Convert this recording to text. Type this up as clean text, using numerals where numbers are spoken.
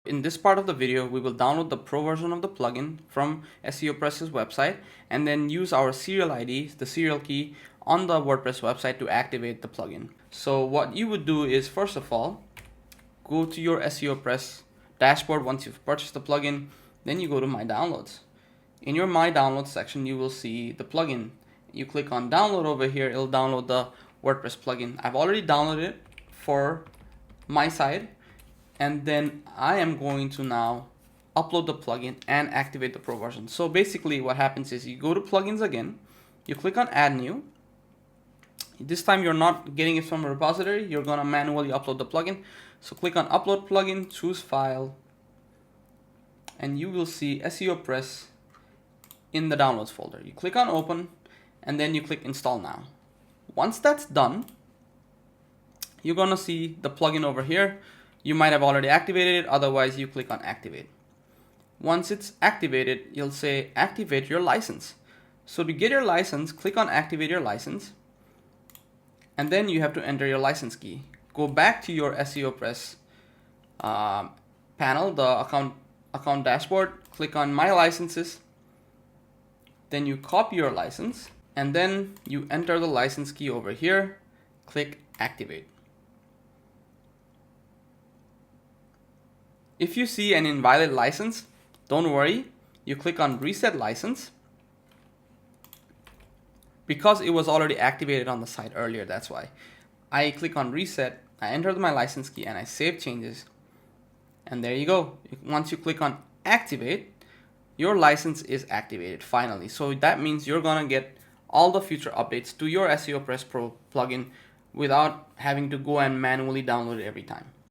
In this part of the video, we will download the pro version of the plugin from SEOPress's website and then use our serial ID, the serial key, on the WordPress website to activate the plugin. So what you would do is, first of all, go to your SEOPress dashboard once you've purchased the plugin. Then you go to My Downloads. In your My Downloads section, you will see the plugin. You click on Download over here, it'll download the WordPress plugin. I've already downloaded it for my side. And then I am going to now upload the plugin and activate the pro version. So basically what happens is you go to plugins again, you click on add new. This time you're not getting it from a repository, you're gonna manually upload the plugin. So click on upload plugin, choose file, and you will see SEOPress in the downloads folder. You click on open and then you click install now. Once that's done, you're gonna see the plugin over here. You might have already activated it, otherwise you click on activate. Once it's activated, you'll say activate your license. So to get your license, click on activate your license, and then you have to enter your license key. Go back to your SEOPress panel, the account dashboard, click on my licenses, then you copy your license, and then you enter the license key over here, click activate. If you see an invalid license, don't worry, you click on reset license. Because it was already activated on the site earlier, that's why. I click on reset, I enter my license key and I save changes. And there you go. Once you click on activate, your license is activated finally. So that means you're gonna get all the future updates to your SEOPress Pro plugin without having to go and manually download it every time.